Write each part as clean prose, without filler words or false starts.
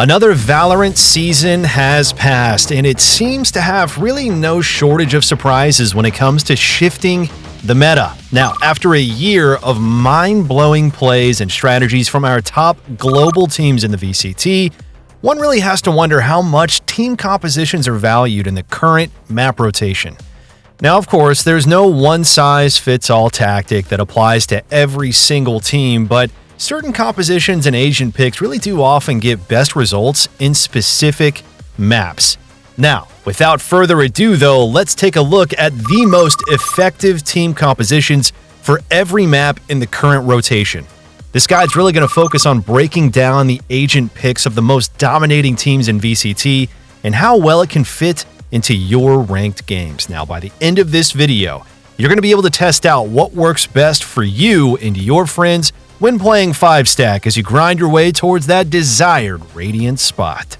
Another Valorant season has passed, and it seems to have really no shortage of surprises when it comes to shifting the meta. Now, after a year of mind-blowing plays and strategies from our top global teams in the VCT, one really has to wonder how much team compositions are valued in the current map rotation. Now, of course, there's no one-size-fits-all tactic that applies to every single team, but certain compositions and agent picks really do often get best results in specific maps. Now, without further ado though, let's take a look at the most effective team compositions for every map in the current rotation. This guide's really going to focus on breaking down the agent picks of the most dominating teams in VCT and how well it can fit into your ranked games. Now, by the end of this video, you're going to be able to test out what works best for you and your friends when playing 5-stack as you grind your way towards that desired Radiant spot.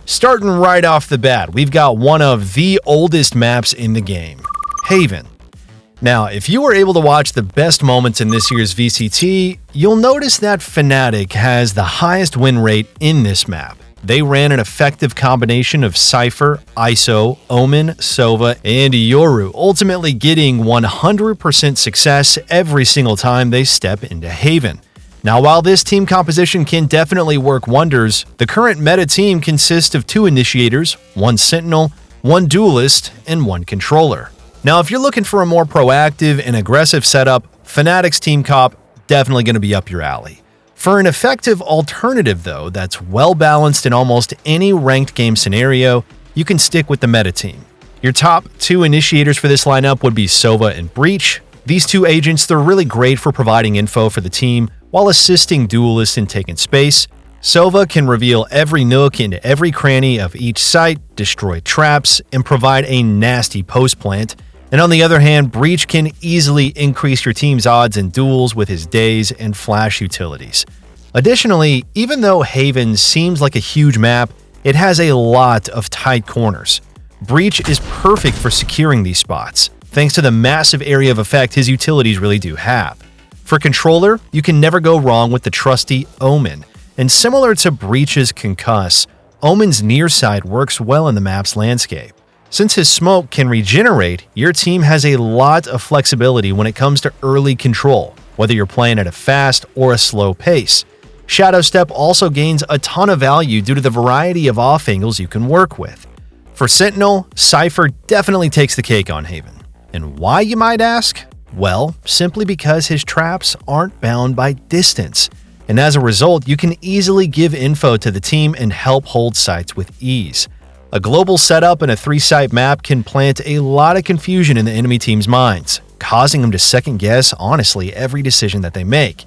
Starting right off the bat, we've got one of the oldest maps in the game, Haven. Now, if you were able to watch the best moments in this year's VCT, you'll notice that Fnatic has the highest win rate in this map. They ran an effective combination of Cypher, ISO, Omen, Sova, and Yoru, ultimately getting 100% success every single time they step into Haven. Now, while this team composition can definitely work wonders, the current meta team consists of 2 initiators, 1 sentinel, 1 duelist, and 1 controller. Now, if you're looking for a more proactive and aggressive setup, Fnatic's team comp definitely going to be up your alley. For an effective alternative, though, that's well-balanced in almost any ranked game scenario, you can stick with the meta team. Your top 2 initiators for this lineup would be Sova and Breach. These 2 agents, they're really great for providing info for the team while assisting duelists in taking space. Sova can reveal every nook and every cranny of each site, destroy traps, and provide a nasty post-plant. And on the other hand, Breach can easily increase your team's odds in duels with his daze and flash utilities. Additionally, even though Haven seems like a huge map, it has a lot of tight corners. Breach is perfect for securing these spots, thanks to the massive area of effect his utilities really do have. For controller, you can never go wrong with the trusty Omen, and similar to Breach's Concuss, Omen's near side works well in the map's landscape. Since his smoke can regenerate, your team has a lot of flexibility when it comes to early control, whether you're playing at a fast or a slow pace. Shadow Step also gains a ton of value due to the variety of off angles you can work with. For Sentinel, Cypher definitely takes the cake on Haven. And why, you might ask? Well, simply because his traps aren't bound by distance. And as a result, you can easily give info to the team and help hold sites with ease. A global setup in a 3-site map can plant a lot of confusion in the enemy team's minds, causing them to second-guess, honestly, every decision that they make.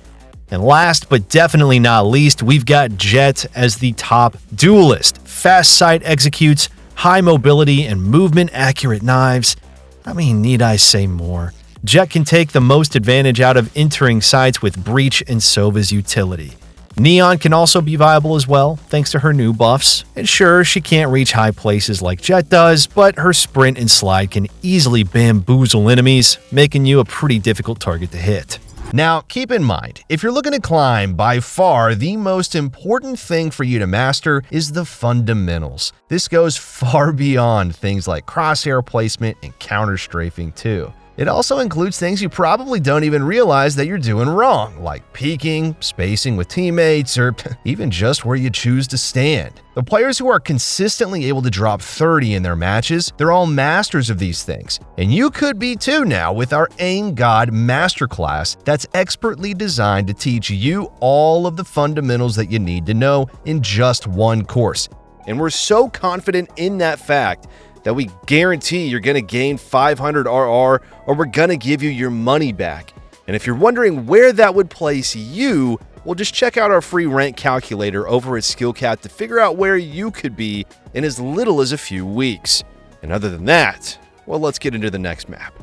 And last but definitely not least, we've got Jett as the top duelist. Fast sight executes, high mobility, and movement-accurate knives. I mean, need I say more? Jett can take the most advantage out of entering sites with Breach and Sova's utility. Neon can also be viable as well, thanks to her new buffs. And sure, she can't reach high places like Jett does, but her sprint and slide can easily bamboozle enemies, making you a pretty difficult target to hit. Now, keep in mind, if you're looking to climb, by far the most important thing for you to master is the fundamentals. This goes far beyond things like crosshair placement and counter strafing too. It also includes things you probably don't even realize that you're doing wrong, like peeking, spacing with teammates, or even just where you choose to stand. The players who are consistently able to drop 30 in their matches, they're all masters of these things. And you could be too now with our Aim God Masterclass that's expertly designed to teach you all of the fundamentals that you need to know in just one course. And we're so confident in that fact that we guarantee you're going to gain 500 RR or we're going to give you your money back. And if you're wondering where that would place you, well, just check out our free rank calculator over at SkillCapped to figure out where you could be in as little as a few weeks. And other than that, well, let's get into the next map.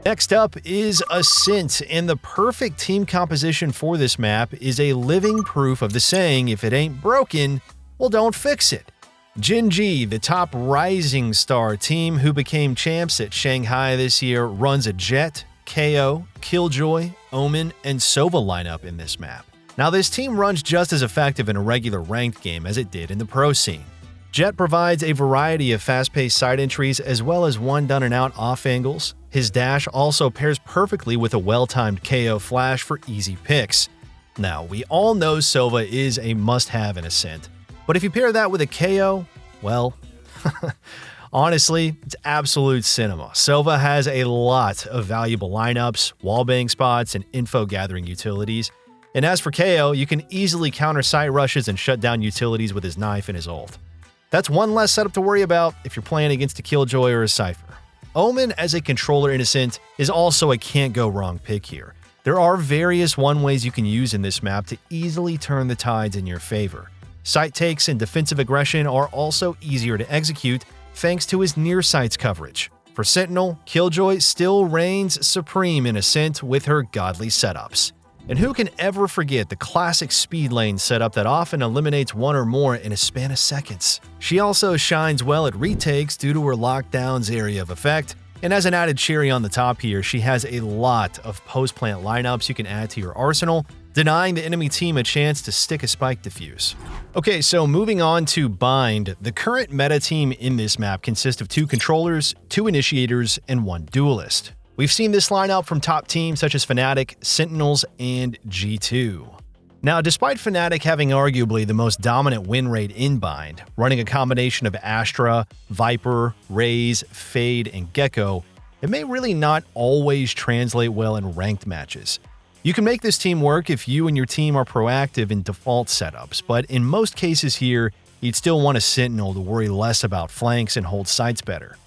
Next up is Ascent, and the perfect team composition for this map is a living proof of the saying, if it ain't broken, well, don't fix it. Gen.G, the top rising star team who became champs at Shanghai this year, runs a Jett, KO, Killjoy, Omen, and Sova lineup in this map. Now, this team runs just as effective in a regular ranked game as it did in the pro scene. Jett provides a variety of fast-paced side entries as well as one done-and-out off angles. His dash also pairs perfectly with a well-timed KO flash for easy picks. Now, we all know Sova is a must-have in Ascent, but if you pair that with a KO, well, honestly, it's absolute cinema. Sova has a lot of valuable lineups, wallbang spots, and info-gathering utilities. And as for KO, you can easily counter site rushes and shut down utilities with his knife and his ult. That's one less setup to worry about if you're playing against a Killjoy or a Cypher. Omen as a controller in Ascent is also a can't-go-wrong pick here. There are various one-ways you can use in this map to easily turn the tides in your favor. Site takes and defensive aggression are also easier to execute thanks to his near-sights coverage. For Sentinel, Killjoy still reigns supreme in Ascent with her godly setups. And who can ever forget the classic speed lane setup that often eliminates one or more in a span of seconds? She also shines well at retakes due to her lockdown's area of effect, and as an added cherry on the top here, she has a lot of post-plant lineups you can add to your arsenal, denying the enemy team a chance to stick a spike defuse. Okay, so moving on to Bind, the current meta team in this map consists of 2 controllers, 2 initiators, and 1 duelist. We've seen this lineup from top teams such as Fnatic, Sentinels, and G2. Now, despite Fnatic having arguably the most dominant win rate in Bind, running a combination of Astra, Viper, Raze, Fade, and Gecko, it may really not always translate well in ranked matches. You can make this team work if you and your team are proactive in default setups, but in most cases here, you'd still want a Sentinel to worry less about flanks and hold sites better.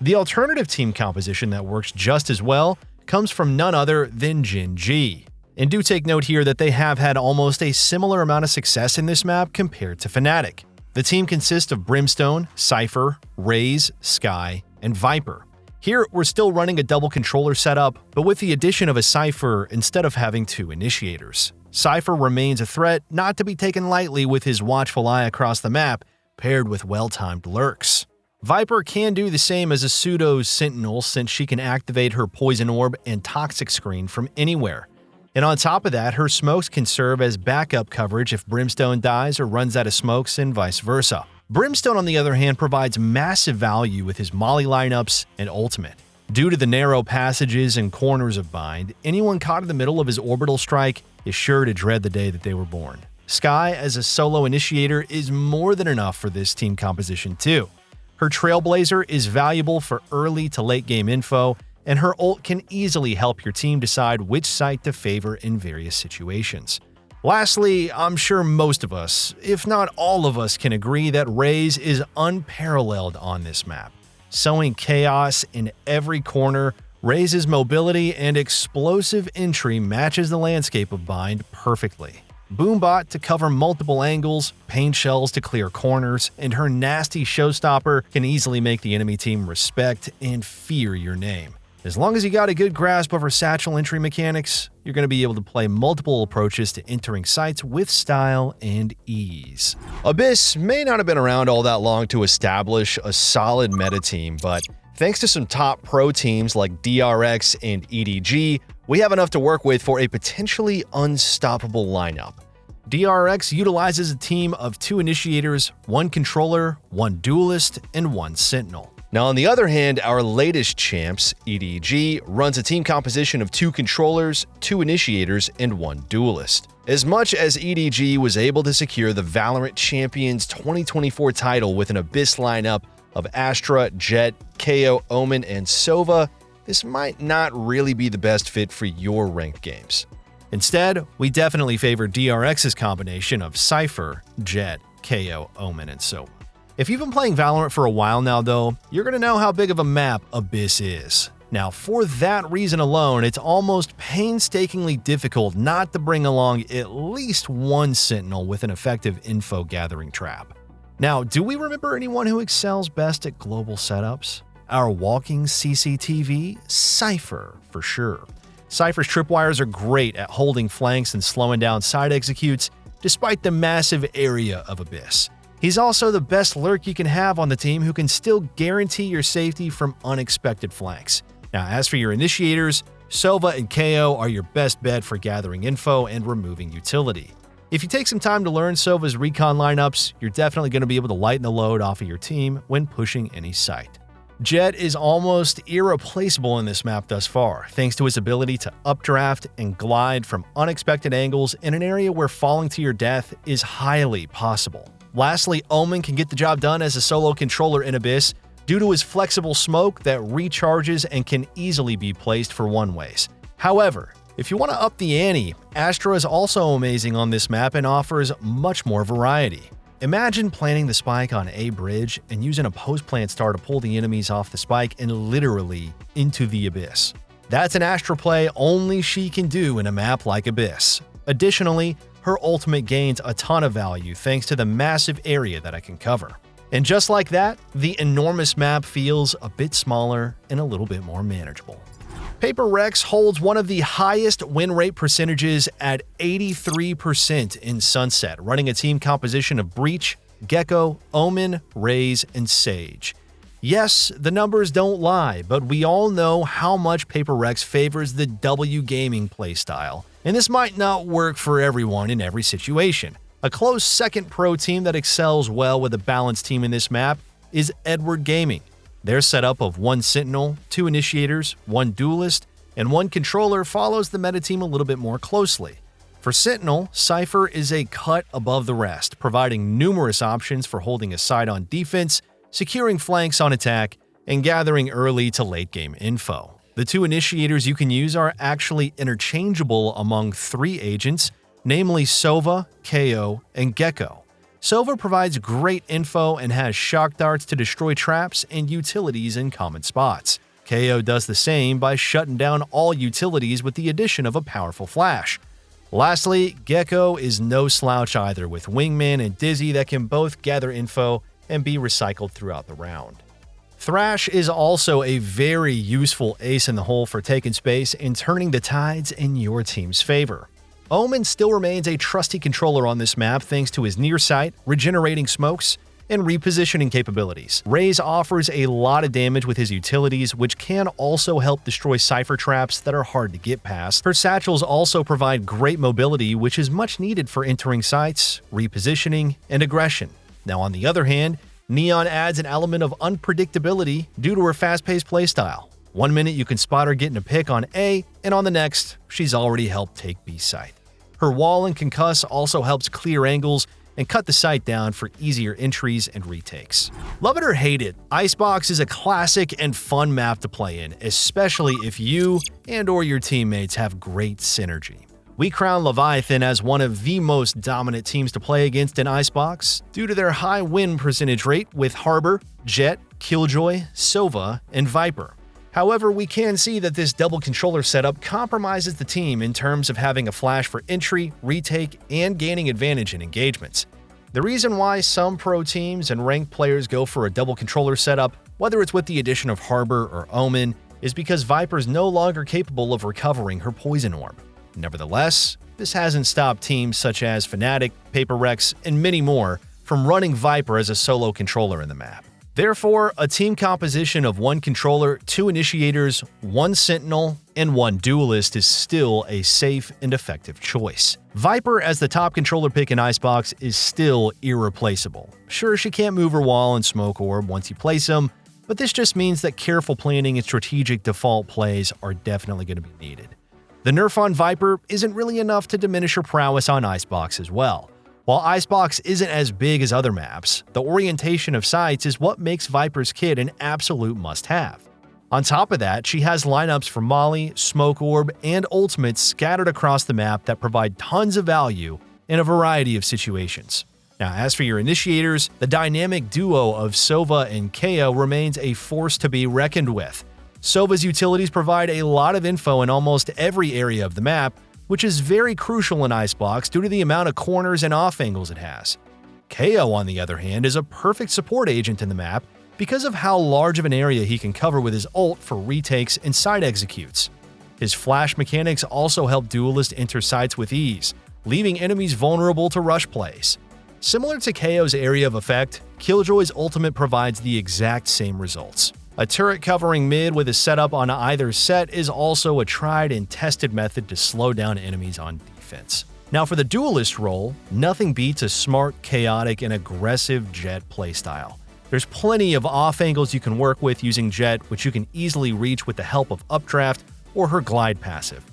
The alternative team composition that works just as well comes from none other than Gen G. And do take note here that they have had almost a similar amount of success in this map compared to Fnatic. The team consists of Brimstone, Cypher, Raze, Skye, and Viper. Here, we're still running a double controller setup, but with the addition of a Cypher instead of having 2 initiators. Cypher remains a threat not to be taken lightly with his watchful eye across the map, paired with well-timed lurks. Viper can do the same as a pseudo Sentinel since she can activate her Poison Orb and Toxic Screen from anywhere. And on top of that, her smokes can serve as backup coverage if Brimstone dies or runs out of smokes and vice versa. Brimstone, on the other hand, provides massive value with his Molly lineups and ultimate. Due to the narrow passages and corners of Bind, anyone caught in the middle of his orbital strike is sure to dread the day that they were born. Skye, as a solo initiator, is more than enough for this team composition too. Her Trailblazer is valuable for early to late game info, and her ult can easily help your team decide which site to favor in various situations. Lastly, I'm sure most of us, if not all of us, can agree that Raze is unparalleled on this map. Sowing chaos in every corner, Raze's mobility and explosive entry matches the landscape of Bind perfectly. Boombot to cover multiple angles, pain shells to clear corners, and her nasty showstopper can easily make the enemy team respect and fear your name. As long as you got a good grasp of her satchel entry mechanics, you're going to be able to play multiple approaches to entering sites with style and ease. Abyss may not have been around all that long to establish a solid meta team, but thanks to some top pro teams like DRX and EDG, we have enough to work with for a potentially unstoppable lineup. DRX utilizes a team of 2 initiators, 1 controller, 1 duelist, and 1 sentinel. Now, on the other hand, our latest champs, EDG, runs a team composition of 2 controllers, 2 initiators, and 1 duelist. As much as EDG was able to secure the Valorant Champions 2024 title with an Abyss lineup of Astra, Jett, KO, Omen, and Sova, this might not really be the best fit for your ranked games. Instead, we definitely favor DRX's combination of Cypher, Jett, KO, Omen, and Sova. If you've been playing Valorant for a while now, though, you're going to know how big of a map Abyss is. Now, for that reason alone, it's almost painstakingly difficult not to bring along at least 1 Sentinel with an effective info gathering trap. Now, do we remember anyone who excels best at global setups? Our walking CCTV? Cypher, for sure. Cypher's tripwires are great at holding flanks and slowing down side executes, despite the massive area of Abyss. He's also the best lurk you can have on the team who can still guarantee your safety from unexpected flanks. Now, as for your initiators, Sova and KO are your best bet for gathering info and removing utility. If you take some time to learn Sova's recon lineups, you're definitely going to be able to lighten the load off of your team when pushing any site. Jett is almost irreplaceable in this map thus far, thanks to his ability to updraft and glide from unexpected angles in an area where falling to your death is highly possible. Lastly, Omen can get the job done as a solo controller in Abyss due to his flexible smoke that recharges and can easily be placed for one-ways. However, if you want to up the ante, Astra is also amazing on this map and offers much more variety. Imagine planting the spike on a bridge and using a post-plant star to pull the enemies off the spike and literally into the Abyss. That's an Astra play only she can do in a map like Abyss. Additionally, her ultimate gains a ton of value thanks to the massive area that I can cover. And just like that, the enormous map feels a bit smaller and a little bit more manageable. Paper Rex holds one of the highest win rate percentages at 83% in Sunset, running a team composition of Breach, Gecko, Omen, Raze, and Sage. Yes, the numbers don't lie, but we all know how much Paper Rex favors the W gaming playstyle, and this might not work for everyone in every situation. A close second pro team that excels well with a balanced team in this map is Edward Gaming. Their setup of 1 Sentinel, 2 Initiators, 1 Duelist, and 1 Controller follows the meta team a little bit more closely. For Sentinel, Cypher is a cut above the rest, providing numerous options for holding a side on defense, securing flanks on attack, and gathering early to late game info. The 2 Initiators you can use are actually interchangeable among 3 agents, namely Sova, KO, and Gecko. Sova provides great info and has shock darts to destroy traps and utilities in common spots. KO does the same by shutting down all utilities with the addition of a powerful flash. Lastly, Gecko is no slouch either, with Wingman and Dizzy that can both gather info and be recycled throughout the round. Thrash is also a very useful ace in the hole for taking space and turning the tides in your team's favor. Omen still remains a trusty controller on this map thanks to his near sight, regenerating smokes, and repositioning capabilities. Raze offers a lot of damage with his utilities, which can also help destroy Cypher traps that are hard to get past. Her satchels also provide great mobility, which is much needed for entering sites, repositioning, and aggression. Now on the other hand, Neon adds an element of unpredictability due to her fast-paced playstyle. One minute you can spot her getting a pick on A, and on the next, she's already helped take B site. Her wall and concuss also helps clear angles and cut the site down for easier entries and retakes. Love it or hate it, Icebox is a classic and fun map to play in, especially if you and or your teammates have great synergy. We crown Leviathan as one of the most dominant teams to play against in Icebox due to their high win percentage rate with Harbor, Jett, Killjoy, Sova, and Viper. However, we can see that this double controller setup compromises the team in terms of having a flash for entry, retake, and gaining advantage in engagements. The reason why some pro teams and ranked players go for a double controller setup, whether it's with the addition of Harbor or Omen, is because Viper's no longer capable of recovering her poison orb. Nevertheless, this hasn't stopped teams such as Fnatic, Paper Rex, and many more from running Viper as a solo controller in the map. Therefore, a team composition of 1 controller, 2 initiators, 1 sentinel, and 1 duelist is still a safe and effective choice. Viper as the top controller pick in Icebox is still irreplaceable. Sure, she can't move her wall and smoke orb once you place them, but this just means that careful planning and strategic default plays are definitely going to be needed. The nerf on Viper isn't really enough to diminish her prowess on Icebox as well. While Icebox isn't as big as other maps, the orientation of sites is what makes Viper's kit an absolute must-have. On top of that, she has lineups for Molly, Smoke Orb, and ultimates scattered across the map that provide tons of value in a variety of situations. Now, as for your initiators, the dynamic duo of Sova and KO remains a force to be reckoned with. Sova's utilities provide a lot of info in almost every area of the map, which is very crucial in Icebox due to the amount of corners and off angles it has. KO, on the other hand, is a perfect support agent in the map because of how large of an area he can cover with his ult for retakes and side executes. His flash mechanics also help Duelist enter sites with ease, leaving enemies vulnerable to rush plays. Similar to KO's area of effect, Killjoy's ultimate provides the exact same results. A turret covering mid with a setup on either set is also a tried and tested method to slow down enemies on defense. Now for the duelist role, nothing beats a smart, chaotic, and aggressive Jett playstyle. There's plenty of off angles you can work with using Jett, which you can easily reach with the help of Updraft or her glide passive.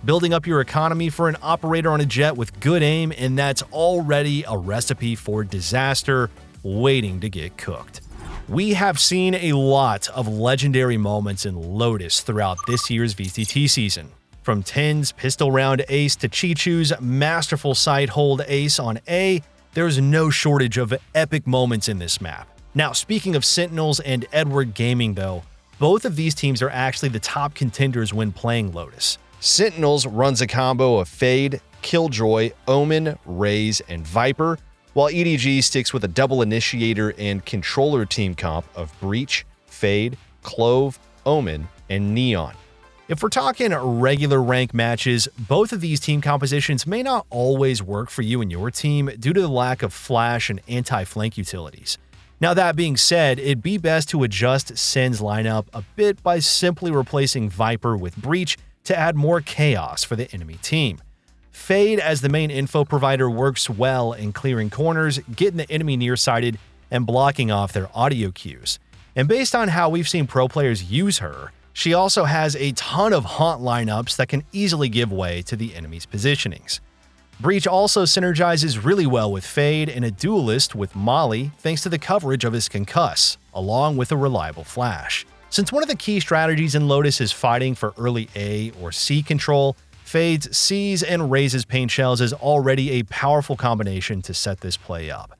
Building up your economy for an operator on a Jett with good aim, and that's already a recipe for disaster waiting to get cooked. We have seen a lot of legendary moments in Lotus throughout this year's VCT season. From Ten's pistol round ace to Chichu's masterful sight hold ace on A, there's no shortage of epic moments in this map. Now, speaking of Sentinels and Edward Gaming though, both of these teams are actually the top contenders when playing Lotus. Sentinels runs a combo of Fade, Killjoy, Omen, Raze, and Viper, while EDG sticks with a double initiator and controller team comp of Breach, Fade, Clove, Omen, and Neon. If we're talking regular rank matches, both of these team compositions may not always work for you and your team due to the lack of flash and anti-flank utilities. Now that being said, it'd be best to adjust Sen's lineup a bit by simply replacing Viper with Breach to add more chaos for the enemy team. Fade as the main info provider works well in clearing corners, getting the enemy nearsighted, and blocking off their audio cues. And based on how we've seen pro players use her, she also has a ton of haunt lineups that can easily give way to the enemy's positionings. Breach also synergizes really well with Fade and a duelist with Molly thanks to the coverage of his concuss, along with a reliable flash. Since one of the key strategies in Lotus is fighting for early A or C control, Fade's C's and Raze's paint shells is already a powerful combination to set this play up.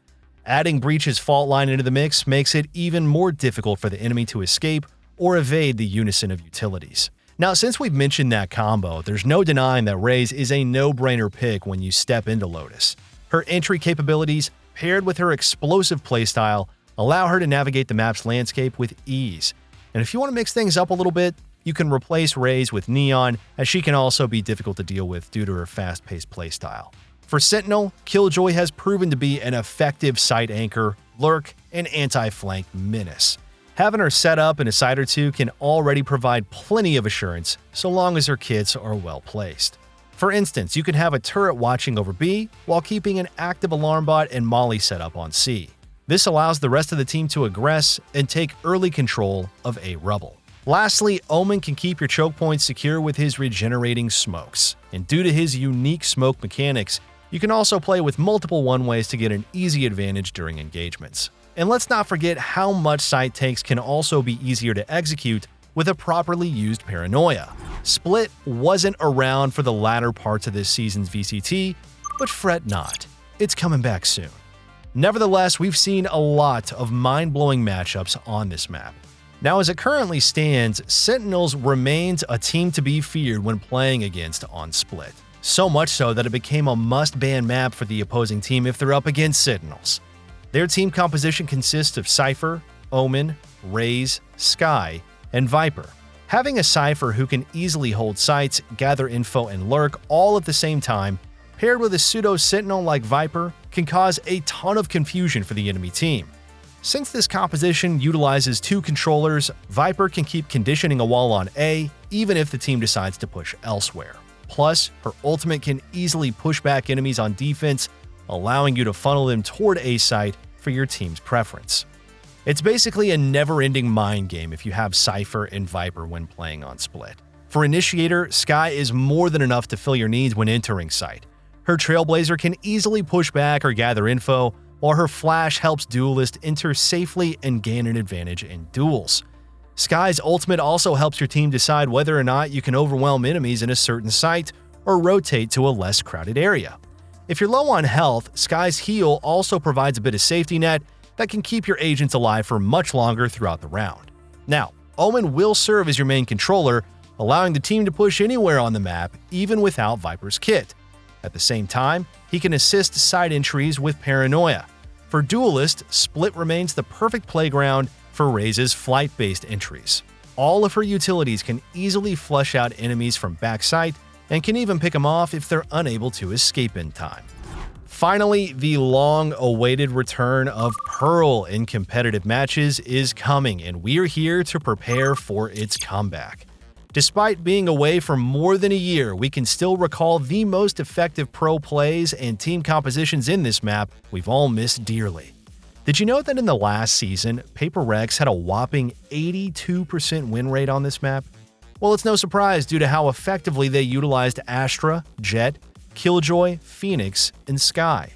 Adding Breach's fault line into the mix makes it even more difficult for the enemy to escape or evade the unison of utilities. Now, since we've mentioned that combo, there's no denying that Raze is a no-brainer pick when you step into Lotus. Her entry capabilities, paired with her explosive playstyle, allow her to navigate the map's landscape with ease. And if you want to mix things up a little bit, you can replace Raze with Neon, as she can also be difficult to deal with due to her fast-paced playstyle. For Sentinel, Killjoy has proven to be an effective sight anchor, lurk, and anti-flank menace. Having her set up in a site or two can already provide plenty of assurance so long as her kits are well placed. For instance, you can have a turret watching over B while keeping an active alarm bot and Molly set up on C. This allows the rest of the team to aggress and take early control of A rubble. Lastly, Omen can keep your choke points secure with his regenerating smokes, and due to his unique smoke mechanics, you can also play with multiple one-ways to get an easy advantage during engagements. And let's not forget how much site takes can also be easier to execute with a properly used paranoia. Split wasn't around for the latter parts of this season's VCT, but fret not, it's coming back soon. Nevertheless, we've seen a lot of mind-blowing matchups on this map. Now, as it currently stands, Sentinels remains a team to be feared when playing against on Split. So much so that it became a must-ban map for the opposing team if they're up against Sentinels. Their team composition consists of Cypher, Omen, Raze, Skye, and Viper. Having a Cypher who can easily hold sights, gather info, and lurk all at the same time, paired with a pseudo-Sentinel like Viper, can cause a ton of confusion for the enemy team. Since this composition utilizes two controllers, Viper can keep conditioning a wall on A even if the team decides to push elsewhere. Plus, her ultimate can easily push back enemies on defense, allowing you to funnel them toward A site for your team's preference. It's basically a never-ending mind game if you have Cypher and Viper when playing on Split. For Initiator, Skye is more than enough to fill your needs when entering site. Her Trailblazer can easily push back or gather info, while her Flash helps Duelist enter safely and gain an advantage in duels. Skye's ultimate also helps your team decide whether or not you can overwhelm enemies in a certain site or rotate to a less crowded area. If you're low on health, Skye's heal also provides a bit of safety net that can keep your agents alive for much longer throughout the round. Now, Omen will serve as your main controller, allowing the team to push anywhere on the map even without Viper's kit. At the same time, he can assist side entries with Paranoia. For Duelist, Split remains the perfect playground for Raze's flight-based entries. All of her utilities can easily flush out enemies from backside and can even pick them off if they're unable to escape in time. Finally, the long-awaited return of Pearl in competitive matches is coming, and we're here to prepare for its comeback. Despite being away for more than a year, we can still recall the most effective pro plays and team compositions in this map we've all missed dearly. Did you know that in the last season, Paper Rex had a whopping 82% win rate on this map? Well, it's no surprise due to how effectively they utilized Astra, Jett, Killjoy, Phoenix, and Skye.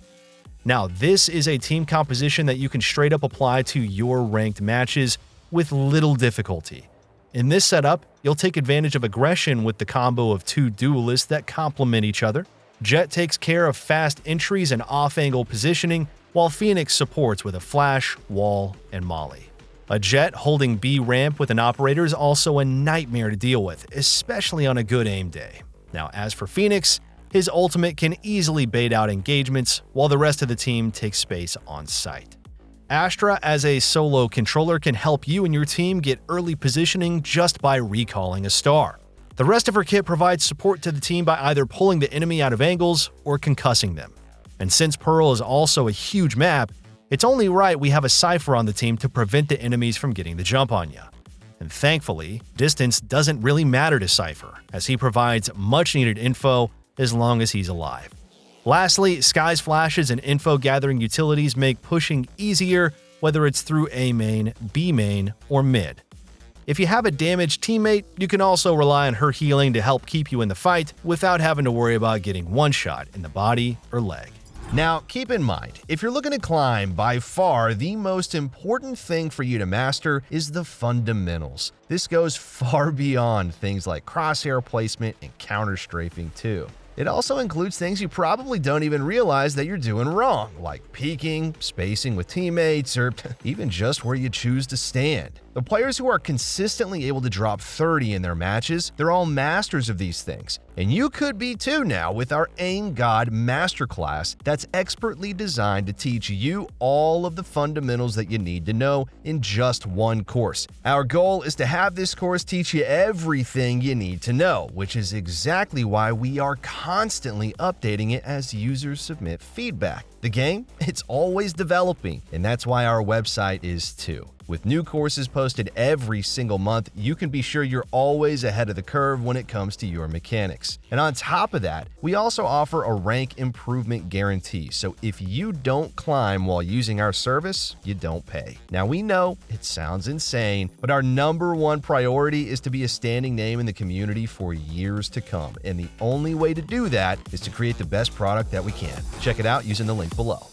Now, this is a team composition that you can straight up apply to your ranked matches with little difficulty. In this setup, you'll take advantage of aggression with the combo of two duelists that complement each other. Jett takes care of fast entries and off-angle positioning, while Phoenix supports with a flash, wall, and molly. A Jett holding B ramp with an operator is also a nightmare to deal with, especially on a good aim day. Now, as for Phoenix, his ultimate can easily bait out engagements, while the rest of the team takes space on site. Astra as a solo controller can help you and your team get early positioning just by recalling a star. The rest of her kit provides support to the team by either pulling the enemy out of angles or concussing them. And since Pearl is also a huge map, it's only right we have a Cypher on the team to prevent the enemies from getting the jump on you. And thankfully, distance doesn't really matter to Cypher, as he provides much-needed info as long as he's alive. Lastly, Skye's flashes and info-gathering utilities make pushing easier, whether it's through A main, B main, or mid. If you have a damaged teammate, you can also rely on her healing to help keep you in the fight without having to worry about getting one shot in the body or leg. Now, keep in mind, if you're looking to climb, by far the most important thing for you to master is the fundamentals. This goes far beyond things like crosshair placement and counter strafing too. It also includes things you probably don't even realize that you're doing wrong, like peeking, spacing with teammates, or even just where you choose to stand. The players who are consistently able to drop 30 in their matches, they're all masters of these things. And you could be too now with our Aim God Masterclass that's expertly designed to teach you all of the fundamentals that you need to know in just one course. Our goal is to have this course teach you everything you need to know, which is exactly why we are constantly updating it as users submit feedback. The game, it's always developing, and that's why our website is too. With new courses posted every single month, you can be sure you're always ahead of the curve when it comes to your mechanics. And on top of that, we also offer a rank improvement guarantee, so if you don't climb while using our service, you don't pay. Now we know, it sounds insane, but our #1 priority is to be a standing name in the community for years to come, and the only way to do that is to create the best product that we can. Check it out using the link below.